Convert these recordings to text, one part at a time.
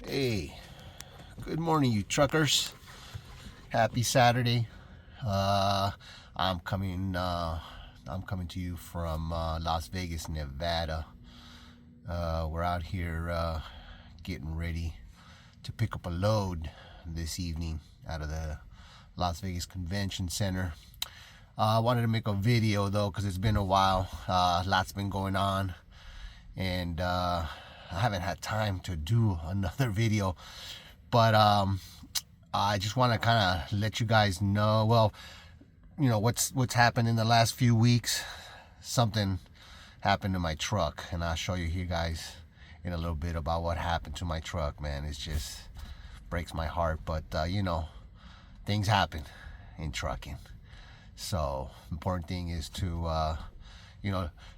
Hey, good morning, you truckers. Happy Saturday. Uh, I'm coming. I'm coming to you from Las Vegas, Nevada. We're out here getting ready to pick up a load this evening out of the Las Vegas Convention Center. I wanted to make a video though because it's been a while. Lots been going on, and I haven't had time to do another video. But I just want to kind of let you guys know. Well, what's happened in the last few weeks. Something happened to my truck, and I'll show you guys in a little bit about what happened to my truck. Man, it just breaks my heart, but things happen in trucking. So important thing is to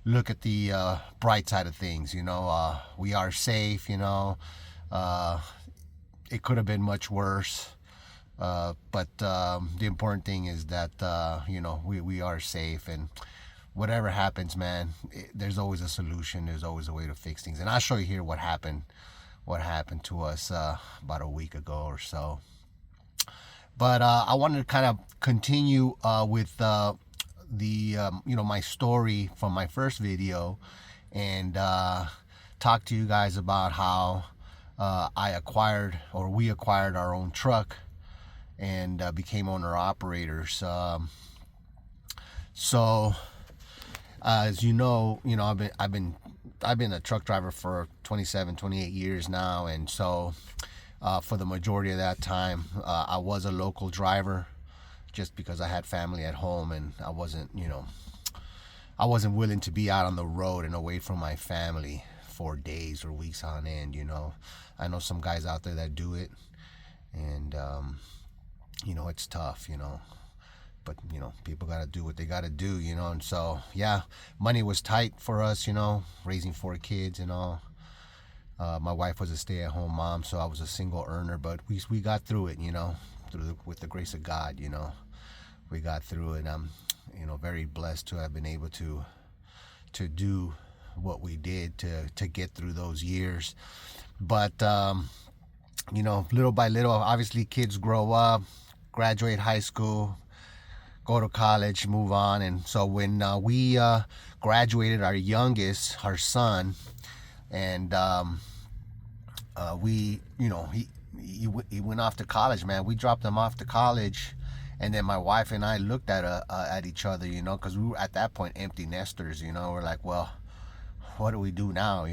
look at the bright side of things. We are safe. It could have been much worse. But the important thing is that we are safe, and whatever happens, man, there's always a solution. There's always a way to fix things, and I'll show you here what happened to us about a week ago or so. But I wanted to kind of continue with my story from my first video, and talk to you guys about how we acquired our own truck and became owner operators. So as I've been a truck driver for 27, 28 years now, and so for the majority of that time, I was a local driver, just because I had family at home, and I wasn't willing to be out on the road and away from my family for days or weeks on end. I know some guys out there that do it, and it's tough, but people got to do what they got to do, and so yeah, money was tight for us, raising 4 kids and all. My wife was a stay-at-home mom, so I was a single earner, but we got through it, with the grace of God. We got through it. I'm very blessed to have been able to do what we did to get through those years. But little by little, obviously kids grow up, graduate high school, go to college, move on. And so when we graduated our youngest, our son, and he went off to college, man. We dropped him off to college, and then my wife and I looked at each other, because we were at that point empty nesters. We're like, well, what do we do now?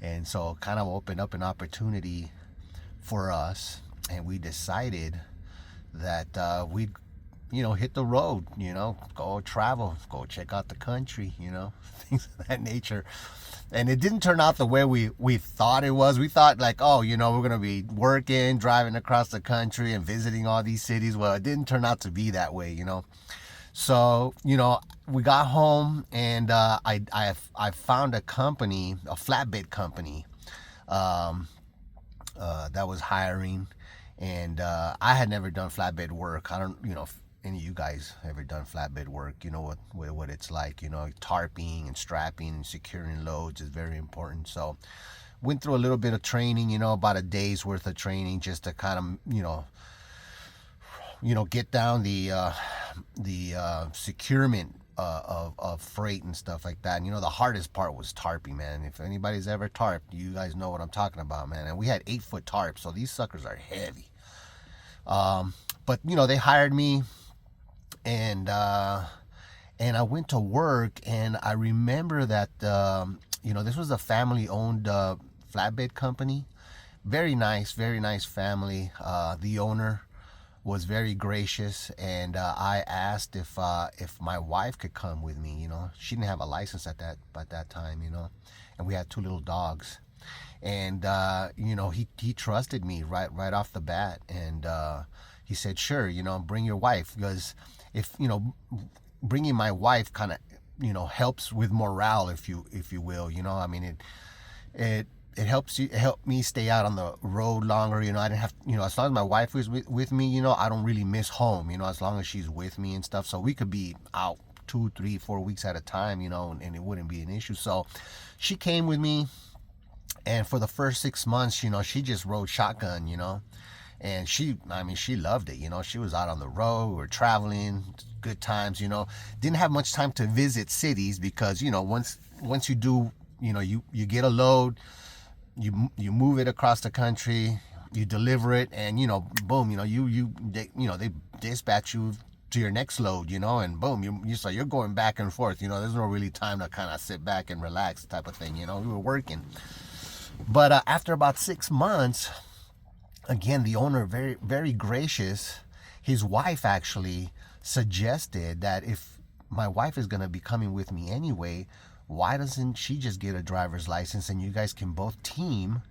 And so kind of opened up an opportunity for us, and we decided that we'd hit the road, go travel, go check out the country, things of that nature. And it didn't turn out the way we thought it was. We thought like, oh, we're going to be working, driving across the country and visiting all these cities. Well, it didn't turn out to be that way. So, we got home, and I found a company, a flatbed company, that was hiring. And I had never done flatbed work. I don't, if any of you guys ever done flatbed work, what it's like. Tarping and strapping and securing loads is very important. So went through a little bit of training, about a day's worth of training, just to kind of get down the securement of freight and stuff like that. And the hardest part was tarping, man. If anybody's ever tarped, you guys know what I'm talking about, man. And we had 8-foot tarps, so these suckers are heavy. But they hired me, and I went to work, and I remember that this was a family-owned flatbed company. Very nice family. The owner was very gracious, and I asked if my wife could come with me. She didn't have a license at that time, and we had 2 little dogs. And he trusted me right off the bat, and he said, sure, bring your wife, because if bringing my wife kind of helps with morale, if you will. I mean, it helps you, it helped me stay out on the road longer. I didn't have, as long as my wife was with me, I don't really miss home, as long as she's with me and stuff. So we could be out 2, 3, 4 weeks at a time, and it wouldn't be an issue. So she came with me, And for the first 6 months, she just rode shotgun, and she loved it. She was out on the road, we were traveling, good times. Didn't have much time to visit cities because once you do, you get a load, you move it across the country, you deliver it, and boom, they dispatch you to your next load, and boom, so you're going back and forth. There's no really time to kind of sit back and relax, type of thing. We were working, but after about 6 months, again, the owner, very very gracious, his wife actually suggested that if my wife is going to be coming with me anyway, why doesn't she just get a driver's license and you guys can both team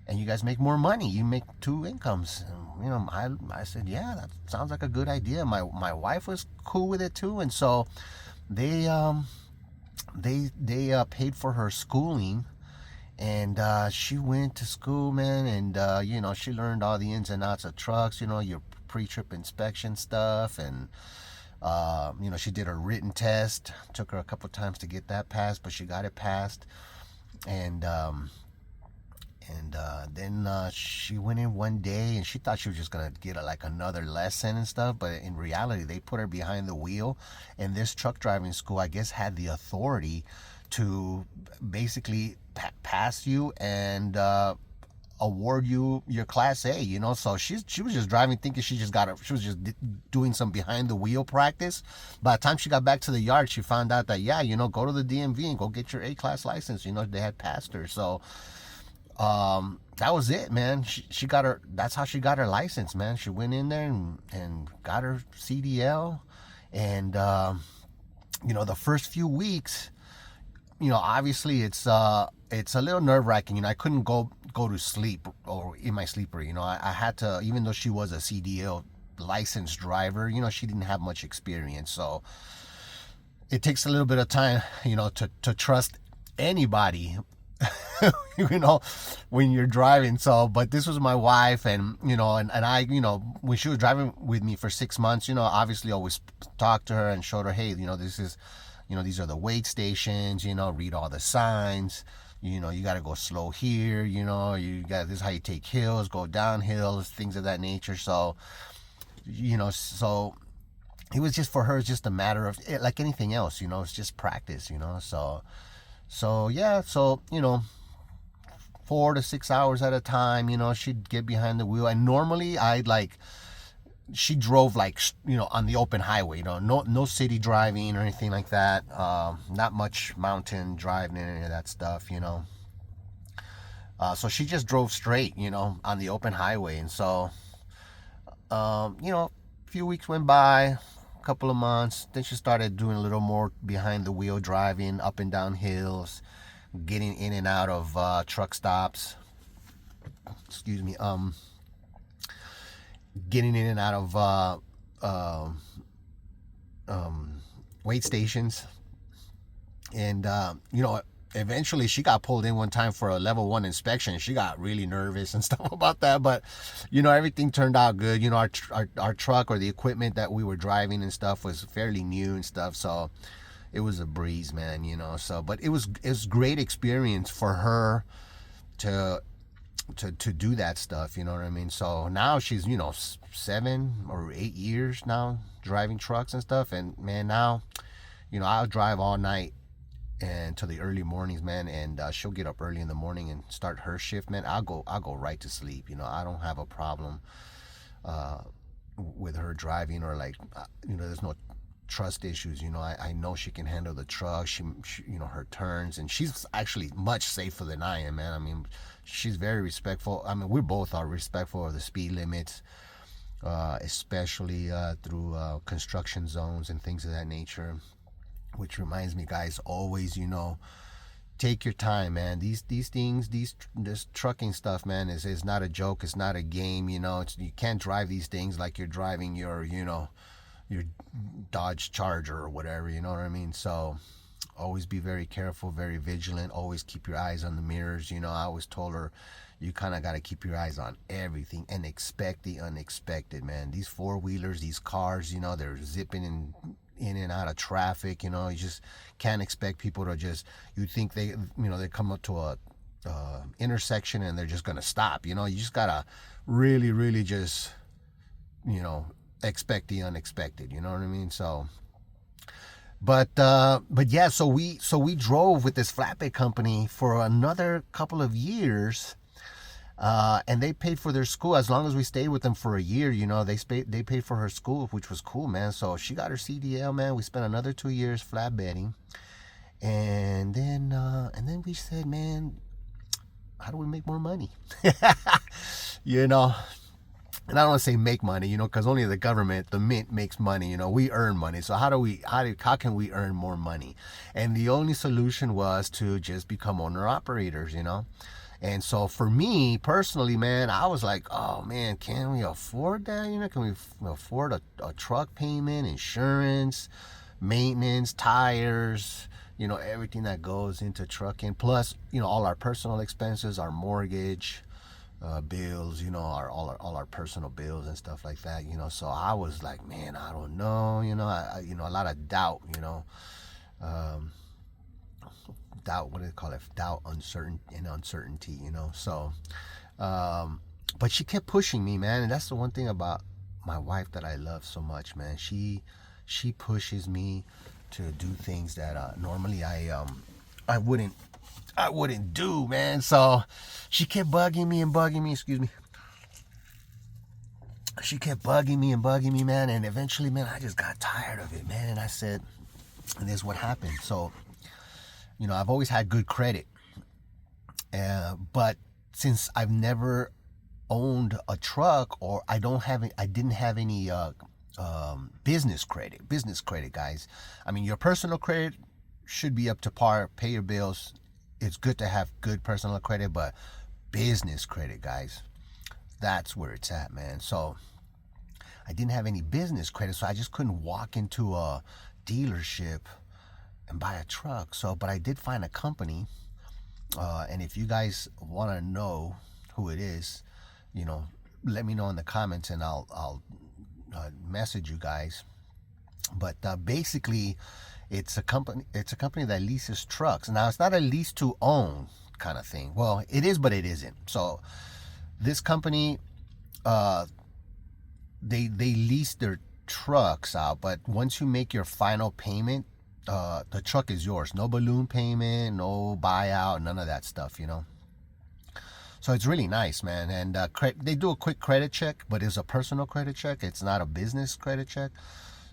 and you guys make more money? You make two incomes. I said, yeah, that sounds like a good idea. My wife was cool with it too, and so they paid for her schooling, and she went to school, man, and she learned all the ins and outs of trucks, your pre-trip inspection stuff, and she did her written test. Took her a couple times to get that passed, but she got it passed. And then she went in one day and she thought she was just gonna get like another lesson and stuff, but in reality they put her behind the wheel, and this truck driving school, I guess, had the authority to basically pass you and award you your class A. So she was just driving thinking she was just doing some behind the wheel practice. By the time she got back to the yard, she found out that, yeah, go to the DMV and go get your A class license. They had passed her. So that was it, man. She got her, that's how she got her license, man. She went in there and got her CDL. And the first few weeks, obviously it's a little nerve-wracking. I couldn't go to sleep or in my sleeper. I had to, even though she was a CDL licensed driver, she didn't have much experience, so it takes a little bit of time, to trust anybody when you're driving. So, but this was my wife, and and I, when she was driving with me for 6 months, obviously always talked to her and showed her, hey, this is, these are the weight stations, read all the signs, you got to go slow here, this is how you take hills, go down hills, things of that nature. So, so it was just, for her, it's just a matter of, like anything else, it's just practice, so yeah, so 4 to 6 hours at a time, she'd get behind the wheel, and normally she drove on the open highway, no city driving or anything like that, not much mountain driving and any of that stuff, so she just drove straight, on the open highway. And so a few weeks went by, couple of months, then she started doing a little more behind the wheel driving, up and down hills, getting in and out of truck stops, getting in and out of weight stations. And eventually she got pulled in one time for a level 1 inspection. She got really nervous and stuff about that, but everything turned out good. Our truck, or the equipment that we were driving and stuff, was fairly new and stuff, so it was a breeze, man. So, but it was great experience for her to do that stuff, you know what I mean? So now she's 7 or 8 years now driving trucks and stuff, and man, now I'll drive all night and to the early mornings, man, and she'll get up early in the morning and start her shift, man. I'll go right to sleep. I don't have a problem with her driving, or there's no trust issues. I know she can handle the truck. She her turns, and she's actually much safer than I am, man. I mean, she's very respectful. I mean, we both are respectful of the speed limits, especially through construction zones and things of that nature. Which reminds me, guys, always, take your time, man. These things, this trucking stuff, man, is not a joke. It's not a game. You can't drive these things like you're driving your Dodge Charger or whatever. You know what I mean? So always be very careful, very vigilant. Always keep your eyes on the mirrors. I always told her, you kind of got to keep your eyes on everything and expect the unexpected, man. These four-wheelers, these cars, they're zipping in and out of traffic. You just can't expect people to just, you think they come up to intersection and they're just gonna stop. You just gotta really, really just expect the unexpected. You know what I mean? So, but yeah, so we drove with this flatbed company for another couple of years. And they paid for their school as long as we stayed with them for a year. They paid for her school, which was cool, man. So she got her CDL, man. We spent another 2 years flatbedding, and then we said, man, how do we make more money? you know, and I don't want to say make money, because only the government, the mint, makes money. We earn money. So how can we earn more money? And the only solution was to just become owner operators. And so for me personally, man, I was like, oh man, can we afford that? Can we afford a truck payment, insurance, maintenance, tires, everything that goes into trucking, plus, all our personal expenses, our mortgage, bills, all our personal bills and stuff like that. So I was like, man, I don't know, a lot of doubt, um, doubt, what do they call it? Doubt, uncertainty, So, but she kept pushing me, man, and that's the one thing about my wife that I love so much, man. She pushes me to do things that normally I wouldn't do, man. So she kept bugging me. Excuse me. She kept bugging me, man, and eventually, man, I just got tired of it, man, and I said, and this is what happened. So, I've always had good credit, but since I've never owned a truck, or I didn't have any business credit, guys. I mean, your personal credit should be up to par. Pay your bills. It's good to have good personal credit, but business credit, guys, that's where it's at, man. So I didn't have any business credit, so I just couldn't walk into a dealership and buy a truck. So, but I did find a company, and if you guys want to know who it is, let me know in the comments, and I'll message you guys. But basically, it's a company that leases trucks. Now, it's not a lease to own kind of thing. Well, it is, but it isn't. So this company, they lease their trucks out, but once you make your final payment, the truck is yours. No balloon payment, no buyout, none of that stuff, So it's really nice, man. And they do a quick credit check, but it's a personal credit check. It's not a business credit check.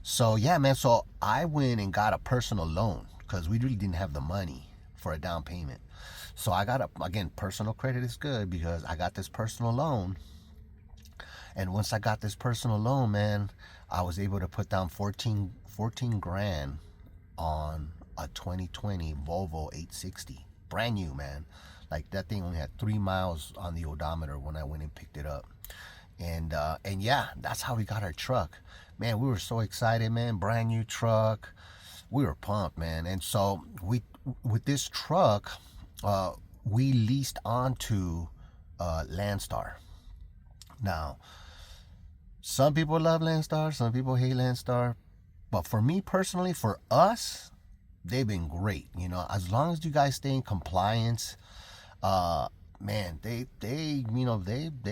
So yeah, man. So I went and got a personal loan because we really didn't have the money for a down payment. So I got personal credit is good because I got this personal loan. And once I got this personal loan, man, I was able to put down 14 grand on a 2020 Volvo 860, brand new, man. Like, that thing only had 3 miles on the odometer when I went and picked it up. And yeah, that's how we got our truck, man. We were so excited, man. Brand new truck, we were pumped, man. And so with this truck, we leased onto Landstar. Now, some people love Landstar, some people hate Landstar. But for me personally, for us, they've been great. As long as you guys stay in compliance, man, they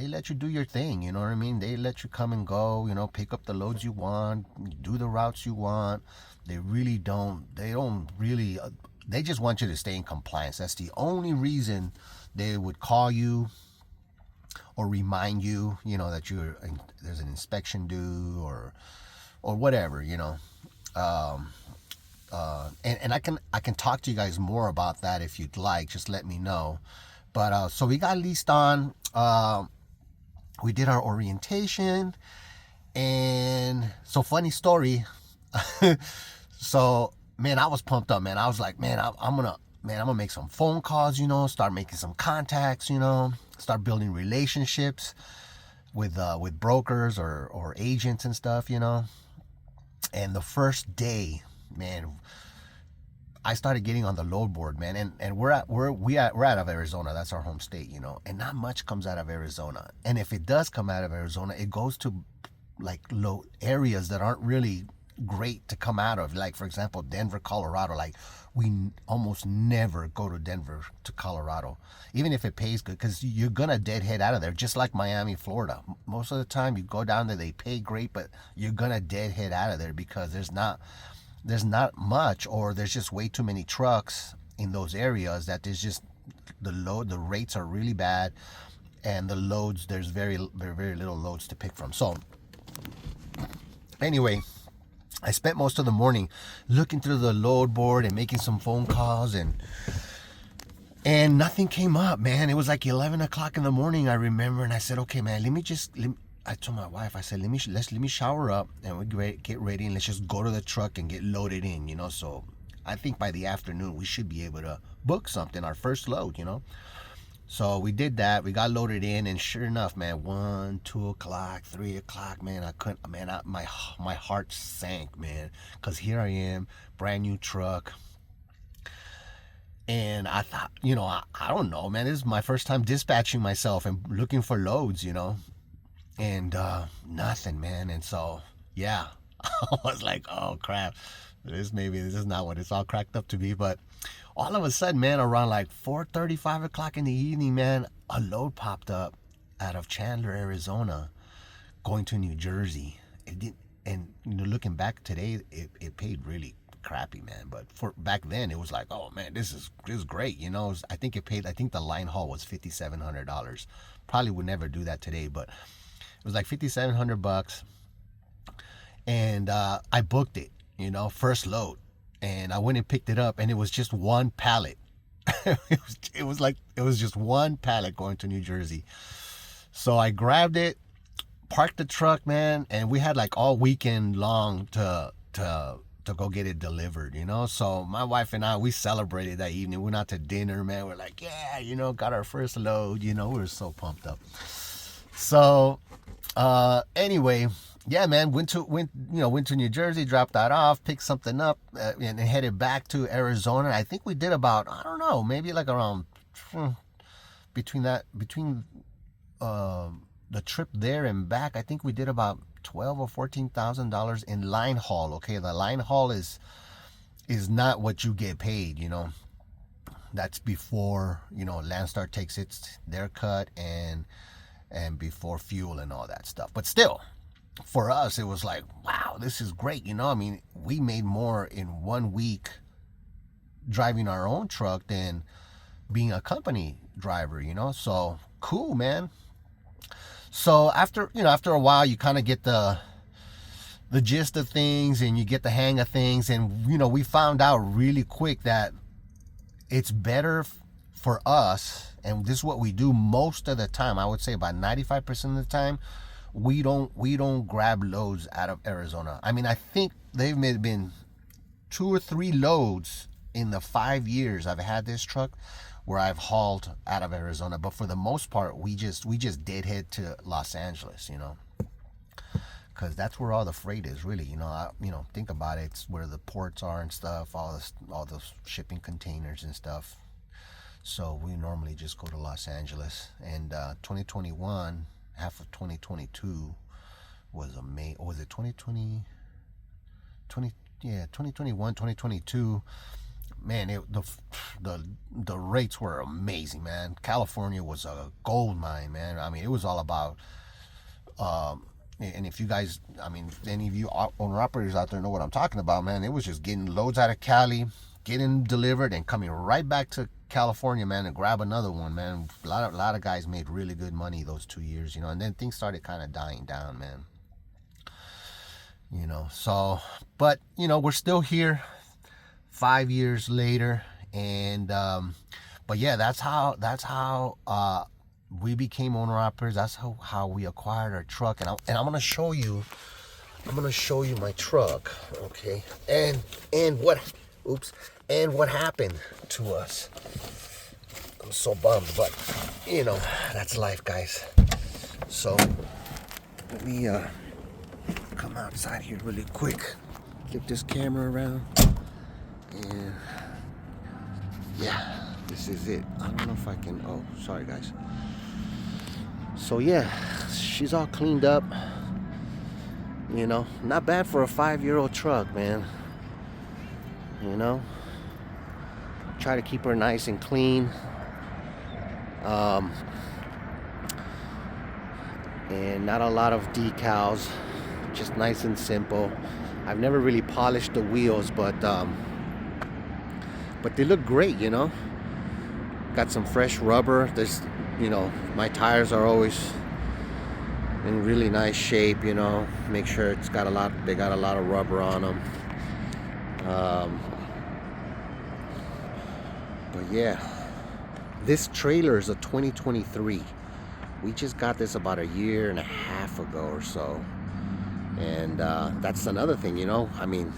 let you do your thing. You know what I mean? They let you come and go. Pick up the loads you want, do the routes you want. They really don't. They don't really. They just want you to stay in compliance. That's the only reason they would call you or remind you, that there's an inspection due or whatever, and I can talk to you guys more about that if you'd like. Just let me know. But so we got leased on. We did our orientation, and so funny story. So, man, I was pumped up, man. I was like, man, I'm gonna make some phone calls, start making some contacts, start building relationships with brokers or agents and stuff, And the first day, man, I started getting on the load board, man, and we're out of Arizona. That's our home state, and not much comes out of Arizona. And if it does come out of Arizona, it goes to like low areas that aren't really great to come out of. Like, for example, Denver, Colorado. Like, we almost never go to Denver to Colorado, even if it pays good, because you're gonna deadhead out of there, just like Miami, Florida. Most of the time you go down there, they pay great, but you're gonna deadhead out of there because there's not much, or there's just way too many trucks in those areas that there's just the rates are really bad, and the loads, there's very little loads to pick from. So anyway, I spent most of the morning looking through the load board and making some phone calls, and nothing came up, man. It was like 11 o'clock in the morning, I remember, and I said, okay, man, I told my wife, I said, let me shower up and we get ready, and let's just go to the truck and get loaded in, So I think by the afternoon we should be able to book something, our first load, So we did that. We got loaded in, and sure enough, man, 1, 2 o'clock, 3 o'clock, man, I couldn't, man, my heart sank, man, because here I am, brand new truck. And I thought, I don't know, man, this is my first time dispatching myself and looking for loads, and nothing, man. And so, yeah, I was like, oh crap, this is not what it's all cracked up to be. But all of a sudden, man, around like 4:30, 5 o'clock in the evening, man, a load popped up out of Chandler, Arizona, going to New Jersey. It didn't, and looking back today, it paid really crappy, man. But for back then, it was like, oh man, this is great, I think the line haul was $5,700. Probably would never do that today, but it was like $5,700, and I booked it, first load, and I went and picked it up, and it was just one pallet. it was just one pallet going to New Jersey. So I grabbed it, parked the truck, man, and we had like all weekend long to go get it delivered, So my wife and I, we celebrated that evening. We went out to dinner, man. We're like, yeah, got our first load, we were so pumped up. So anyway, yeah, man, went to New Jersey, dropped that off, picked something up, and headed back to Arizona. I think we did about, I don't know, maybe like around between the trip there and back, I think we did about $12,000 or $14,000 in line haul. Okay, the line haul is not what you get paid, That's before, Landstar takes their cut and before fuel and all that stuff. But still, for us, it was like, wow, this is great. We made more in 1 week driving our own truck than being a company driver, So cool, man. So after a while, you kind of get the gist of things, and you get the hang of things. And, we found out really quick that it's better for us, and this is what we do most of the time. I would say about 95% of the time, we don't grab loads out of Arizona. I mean, I think they've been 2 or 3 loads in the 5 years I've had this truck where I've hauled out of Arizona. But for the most part, we just deadhead to Los Angeles, because that's where all the freight is, really. Think about it. It's where the ports are and stuff, all those shipping containers and stuff. So we normally just go to Los Angeles. And 2021, half of 2022 was amazing. Or was it 2020? 2021, 2022. Man, the rates were amazing, man. California was a gold mine, man. I mean, it was all about, and if you guys, if any of you owner operators out there know what I'm talking about, man, it was just getting loads out of Cali, getting delivered, and coming right back to California, man, and grab another one, man. A lot of guys made really good money those 2 years, and then things started kind of dying down, man. So, but we're still here 5 years later, and but yeah, that's how we became owner operators. That's how we acquired our truck, and I'm gonna show you my truck, okay, and what happened to us. I'm so bummed, but that's life, guys. So let me come outside here really quick, flip this camera around, and yeah, this is it. I don't know if I can, oh, sorry guys. So yeah, she's all cleaned up. You know, not bad for a 5-year-old truck, man. You know, try to keep her nice and clean. And not a lot of decals, just nice and simple. I've never really polished the wheels, but they look great, you know. Got some fresh rubber. There's, you know, my tires are always in really nice shape, you know. Make sure they got a lot of rubber on them. But yeah, this trailer is a 2023. We just got this about a year and a half ago or so. And that's another thing, you know. I mean,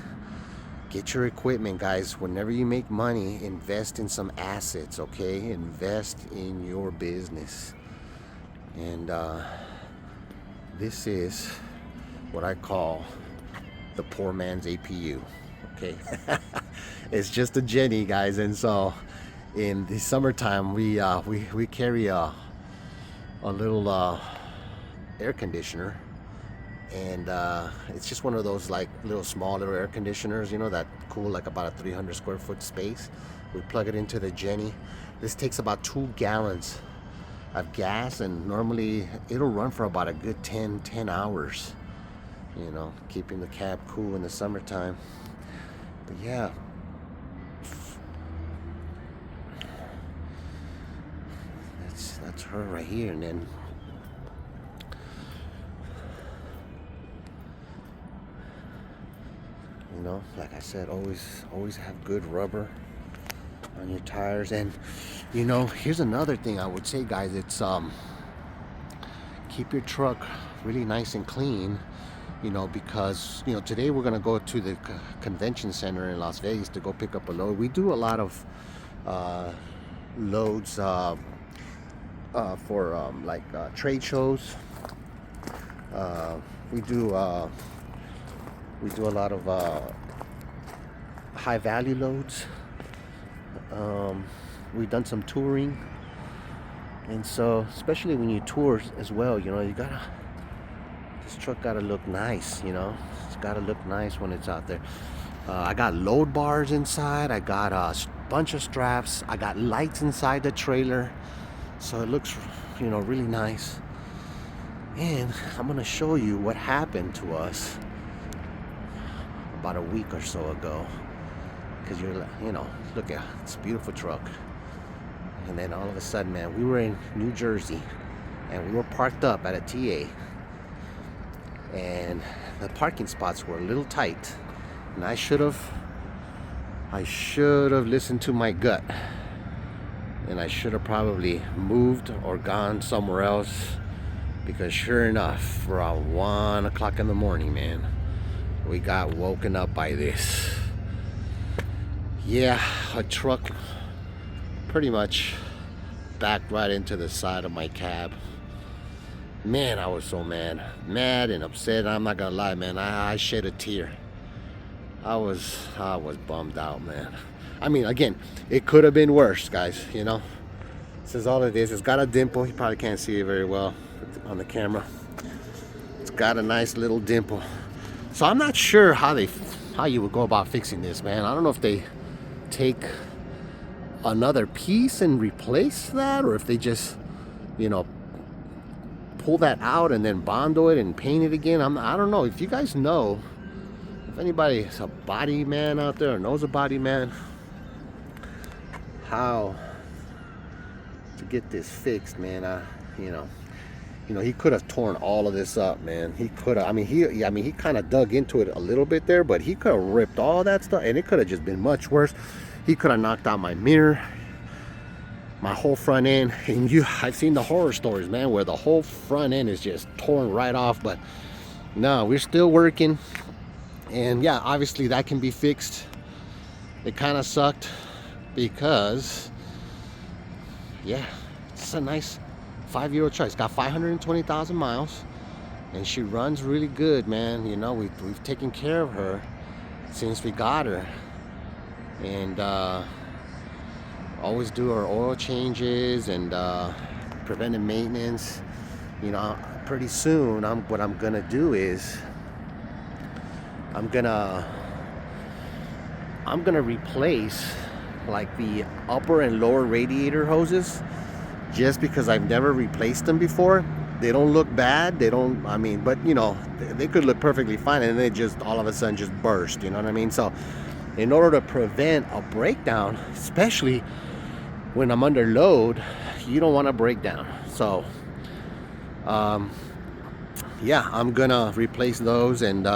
get your equipment, guys. Whenever you make money, invest in some assets, okay? Invest in your business. And this is what I call the poor man's APU, okay? It's just a Jenny, guys. And so in the summertime, we carry a little air conditioner, and it's just one of those like small little air conditioners, you know, that cool like about a 300 square foot space. We plug it into the Jenny. This takes about 2 gallons of gas, and normally it'll run for about a good 10 hours, you know, keeping the cab cool in the summertime. But yeah, that's her right here. And then you know, like I said, always have good rubber on your tires. And you know, here's another thing I would say, guys. It's keep your truck really nice and clean, you know, because, you know, today we're gonna go to the convention center in Las Vegas to go pick up a load. We do a lot of loads for like trade shows. We do a lot of high value loads. We've done some touring, and so especially when you tour as well, you know, this truck gotta look nice, you know. It's gotta look nice when it's out there. I got load bars inside. I got a bunch of straps. I got lights inside the trailer, so it looks, you know, really nice. And I'm gonna show you what happened to us about a week or so ago, because you know, look at it's a beautiful truck. And then all of a sudden, man, we were in New Jersey, and we were parked up at a TA, and the parking spots were a little tight, and I should have listened to my gut, and I should have probably moved or gone somewhere else, because sure enough, around 1 o'clock in the morning, man, we got woken up by this. Yeah, a truck pretty much backed right into the side of my cab. Man, I was so mad and upset. I'm not gonna lie, man. I shed a tear. I was bummed out, man. I mean, again, it could have been worse, guys. You know, this is all it is. It's got a dimple. You probably can't see it very well on the camera. It's got a nice little dimple. So I'm not sure how you would go about fixing this, man. I don't know if they take another piece and replace that, or if they just, you know, pull that out and then bondo it and paint it again. I don't know. If you guys know, if anybody is a body man out there or knows a body man, how to get this fixed, man. You know, he could have torn all of this up, man. He could have. I mean, he kind of dug into it a little bit there, but he could have ripped all that stuff, and it could have just been much worse. He could have knocked out my mirror, my whole front end. And I've seen the horror stories, man, where the whole front end is just torn right off. But no, we're still working. And yeah, obviously that can be fixed. It kind of sucked because, yeah, it's a nice 5-year-old truck. It's got 520,000 miles, and she runs really good, man. You know, we've taken care of her since we got her. And always do our oil changes and preventive maintenance. You know, pretty soon what I'm gonna do is I'm gonna replace like the upper and lower radiator hoses, just because I've never replaced them before. They don't look bad. They don't, I mean, but you know, they could look perfectly fine and they just all of a sudden just burst, you know what I mean? So in order to prevent a breakdown, especially when I'm under load, you don't want to break down. So yeah, I'm gonna replace those, and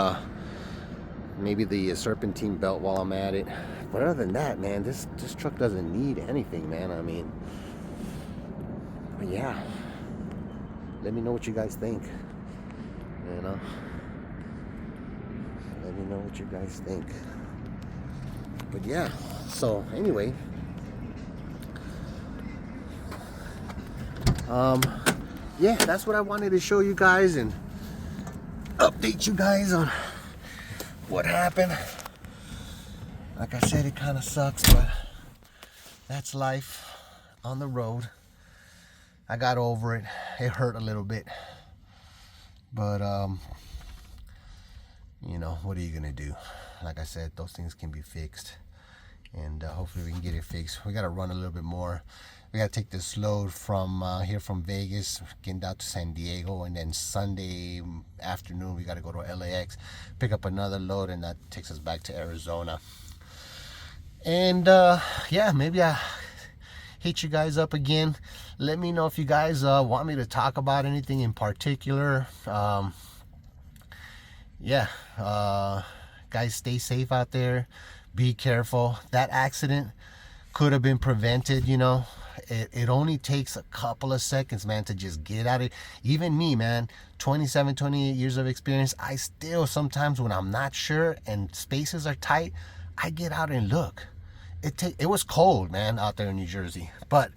maybe the serpentine belt while I'm at it. But other than that, man, this truck doesn't need anything, man. I mean, but yeah, let me know what you guys think. You know, let me know what you guys think. But yeah, so anyway, yeah, that's what I wanted to show you guys and update you guys on what happened. Like I said, it kind of sucks, but that's life on the road. I got over it. It hurt a little bit, but you know, what are you gonna do? Like I said, those things can be fixed, and hopefully we can get it fixed. We gotta run a little bit more. We gotta take this load from here from Vegas, getting down to San Diego, and then Sunday afternoon we gotta go to LAX, pick up another load, and that takes us back to Arizona. And yeah, maybe I hit you guys up again. Let me know if you guys want me to talk about anything in particular. Yeah, guys, stay safe out there. Be careful. That accident could have been prevented, you know. It only takes a couple of seconds, man, to just get out of it. Even me, man, 27, 28 years of experience, I still sometimes when I'm not sure and spaces are tight, I get out and look. It was cold, man, out there in New Jersey. But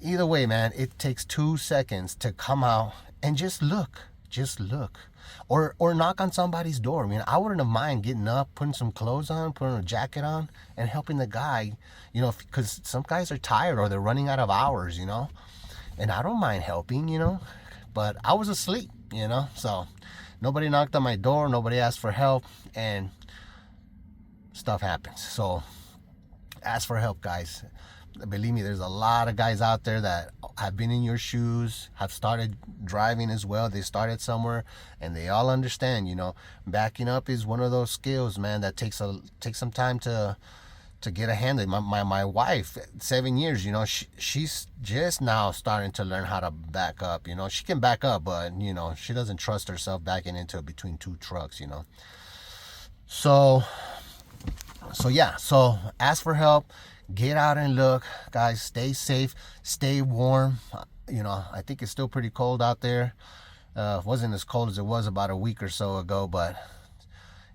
either way, man, it takes 2 seconds to come out and just look. Just look. Or knock on somebody's door. I mean, I wouldn't have mind getting up, putting some clothes on, putting a jacket on, and helping the guy, you know, because some guys are tired or they're running out of hours, you know. And I don't mind helping, you know. But I was asleep, you know. So nobody knocked on my door. Nobody asked for help. And stuff happens. So ask for help, guys. Believe me, there's a lot of guys out there that have been in your shoes, have started driving as well. They started somewhere, and they all understand, you know, backing up is one of those skills, man, that takes some time to get a handle. My wife, 7 years, you know, she's just now starting to learn how to back up. You know, she can back up, but you know, she doesn't trust herself backing into between two trucks, you know. So yeah, so ask for help. Get out and look, guys. Stay safe, stay warm. You know, I think it's still pretty cold out there. It wasn't as cold as it was about a week or so ago, but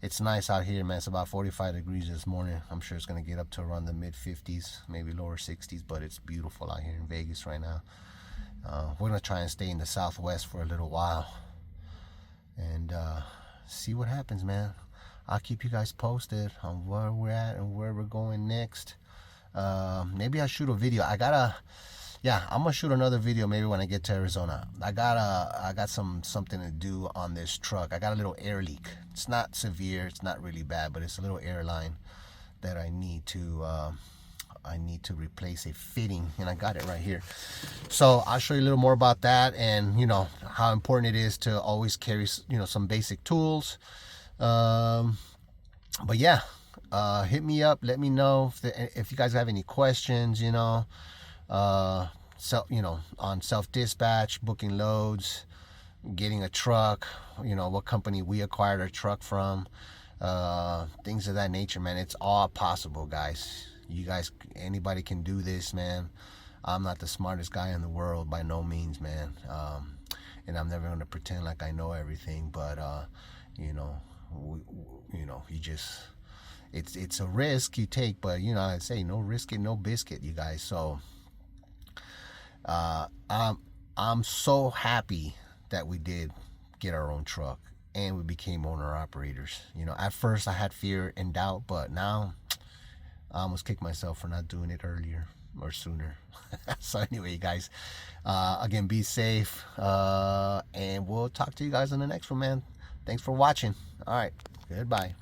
it's nice out here, man. It's about 45 degrees this morning. I'm sure it's gonna get up to around the mid 50s, maybe lower 60s, but it's beautiful out here in Vegas right now. We're gonna try and stay in the Southwest for a little while and see what happens, man. I'll keep you guys posted on where we're at and where we're going next. Maybe I'll shoot a video. I'm gonna shoot another video maybe when I get to Arizona. I got something to do on this truck. I got a little air leak. It's not severe, it's not really bad, but it's a little air line that I need to replace a fitting, and I got it right here. So I'll show you a little more about that, and you know how important it is to always carry, you know, some basic tools. But yeah, hit me up, let me know if you guys have any questions, you know, on self-dispatch, booking loads, getting a truck, you know, what company we acquired our truck from, things of that nature, man. It's all possible, guys. You guys, anybody can do this, man. I'm not the smartest guy in the world by no means, man. And I'm never going to pretend like I know everything, but you know, you just, it's a risk you take, but you know, I say no risk it, no biscuit, you guys. So I'm so happy that we did get our own truck and we became owner operators. You know, at first I had fear and doubt, but now I almost kicked myself for not doing it earlier or sooner. So anyway, guys, again, be safe, and we'll talk to you guys on the next one, man. Thanks for watching. All right. Goodbye.